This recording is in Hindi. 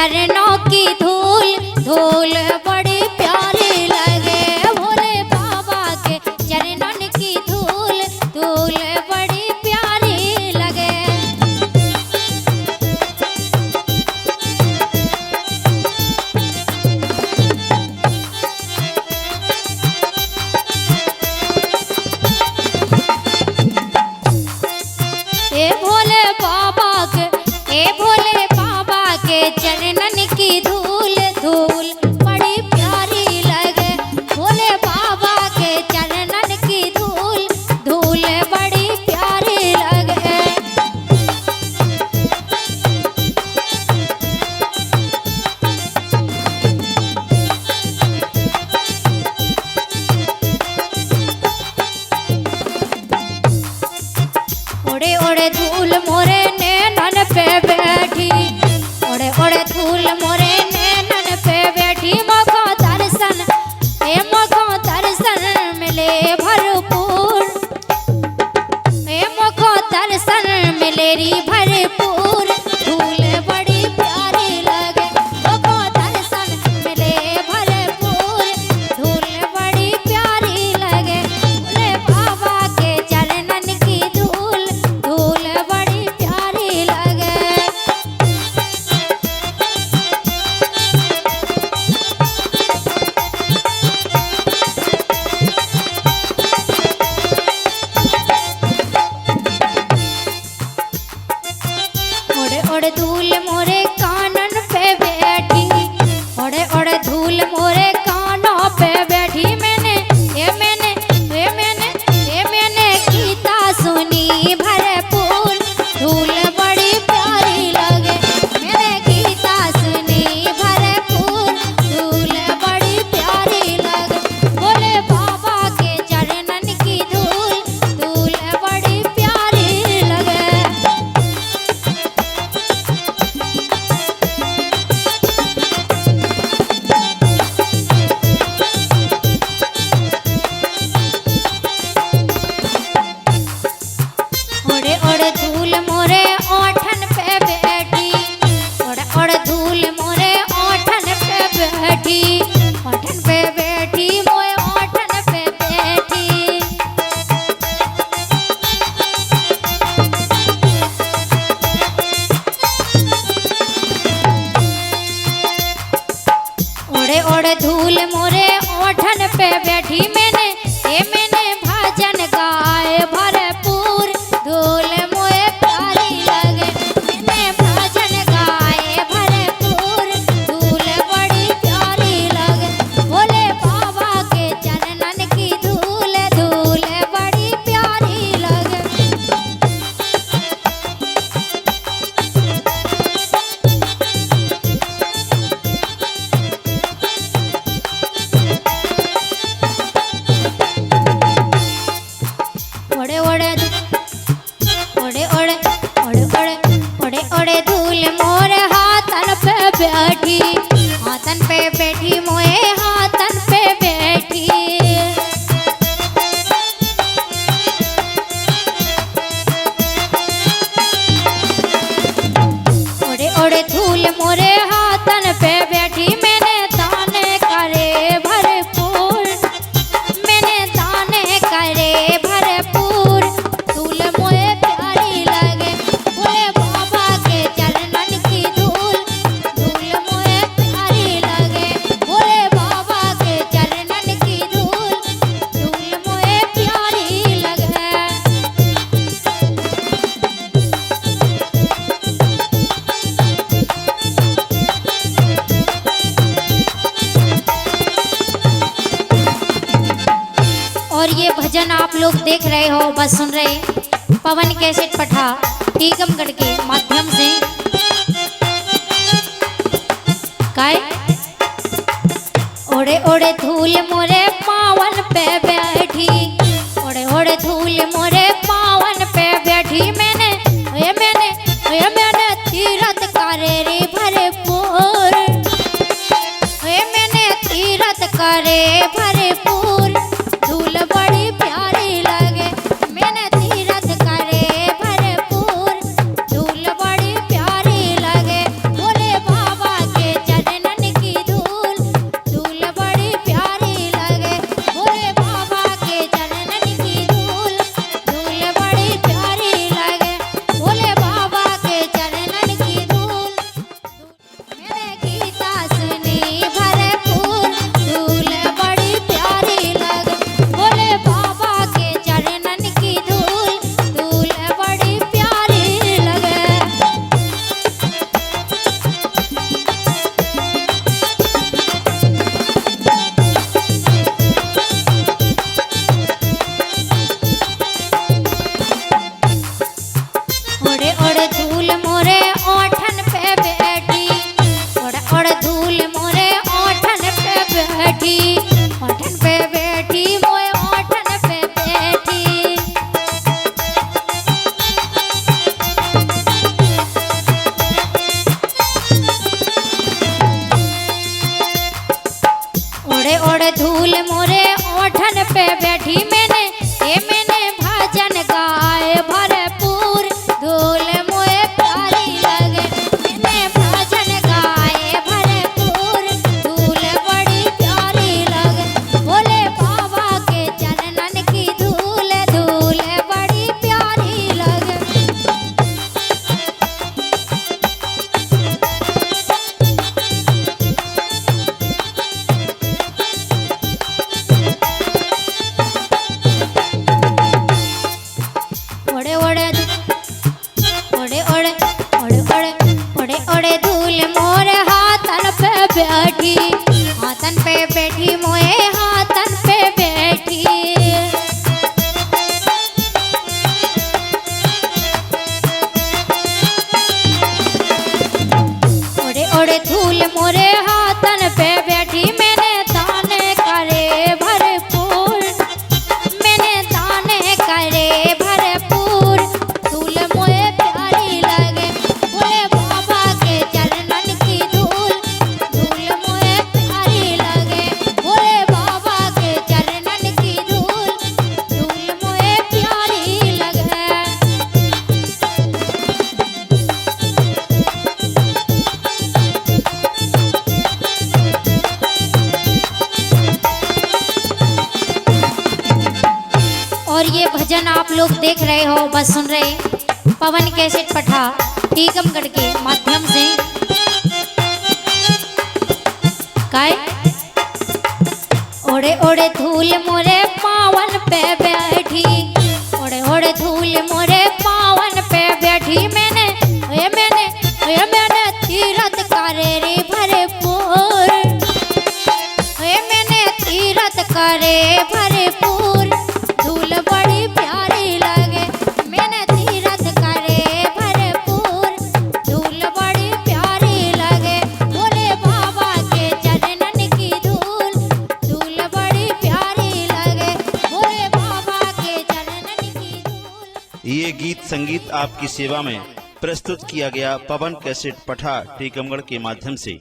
चरणों की धूल धूल बड़ी प्यारी लगे। भोले बाबा के चरणों की धूल धूल बड़ी प्यारी लगे। ए भोले बाबा के चरणन की धूल धूल बड़ी प्यारी लगे। भोले बाबा के चरणन की धूल धूल बड़ी प्यारी लगे। ओड़े ओड़े धूल मोरे नैनन पे बैठी, ओड़े ओड़े धूल मोरे नैनन पे बैठी। मखो दर्शन मखो दर्शन मिले भरपूर, मखो दर्शन मिले री भरपूर। धूल बड़ी प्यारी लगे, मखो दर्शन मिले भरपूर। धूल बड़ी प्यारी लगे। भोले बाबा के चरणन की धूल धूल बड़ी प्यारी लगे। ओड़े ओड़े धूल मोरे कानन पे बैठी, ओड़े ओड़े धूल मोरे कानों पे बैठी। मैंने गीता सुनी भरपूर। धूल बड़ी प्यारी लगे, मैंने गीता सुनी भरपूर। धूल बड़ी प्यारी लगे। भोले बाबा के चरणन की धूल धूल बड़ी प्यारी लगे। ओड़े ओड़े धूल मोरे ओठन पे बैठी, ओड़े ओड़े धूल मोरे ओठन पे बैठी। ओठन पे बैठी मोए ओठन पे बैठी। ओड़े ओड़े धूल मोरे ओठन पे बैठी। मैंने भजन गाए भरपूर। धूल मोए प्यारी लगे, मैंने भजन गाए भरपूर। धूल बड़ी प्यारी लगे। भोले बाबा के चरणन की धूल धूल बड़ी प्यारी लगे। ओड़े ओड़े ओड़े ओड़े ओड़े ओड़े ओड़े ओड़े धूल मोरे हाथन पे बैठी, हाथन पे बैठी मोए हाथन पे बैठी। ओड़े ओड़े धूल मोरे हाथन पे बैठी। मैंने दाने करे भरपूर, मैंने दाने करे भरपूर। धूल मोए प्यारी लगे। भोले बाबा के चरणन की धूल धूल मोए प्यारी लगे। भोले बाबा के चरणन की धूल धूल मोए प्यारी लगे। और ये भजन आप लोग देख रहे हो, बस सुन रहे, पवन कैसेट पठा टीकमगढ़ के माध्यम से। काय ओड़े ओड़े धूल मोरे पावन पे बैठी, ओड़े ओड़े धूल मोरे पावन पे बैठी। मैंने तीरथ करे रे भरपूर, मैंने तीरथ करे भरपूर। धूल बड़ी प्यारी लगे, मैंने तीरथ करे भरपूर। धूल बड़ी प्यारी लगे। भोले बाबा के ओढ़े धूल मोरे ओठन पे बैठी मैंने भजन गाए भरपूर धूल मोए प्यारी लगे मैंने भजन गाए भरपूर धूल बड़ी प्यारी लगे बोले बाबा के चरणन की धूल धूल बड़ी प्यारी लगे। ओड़े ओड़े ओड़े ओड़े ओड़े ओड़े ओड़े धूल मोरे हाथन पे बैठी मोए हाथन पे बैठी ओड़े ओड़े धूल मोरे हाथन पे बैठी मैंने दाने करे भरपूर मैंने दाने करे भरपूर धूल मोए प्यारी लगे बोले बाबा के चरणन की धूल धूल मोए प्यारी लगे बोले बाबा के चरणन की धूल धूल मोए प्यारी लगे। और ये भजन आप लोग देख रहे हो बस सुन रहे पवन कैसेट पठा टीकमगढ़ के माध्यम से काय ओड़े ओड़े धूल मोरे पावन पे बैठी ओड़े ओड़े धूल मोरे पावन पे बैठी मैंने तीरथ करे रे भरपूर मैंने तीरथ करे भरपूर धूल बड़ी प्यारी लगे मैंने तीरथ करे भरपूर धूल बड़ी प्यारी लगे बोले बाबा के चरणन की धूल धूल बड़ी प्यारी लगे बोले बाबा के चरणन की धूल। ये गीत संगीत आपकी सेवा में प्रस्तुत किया गया पवन कैसेट पठा टीकमगढ़ के माध्यम से।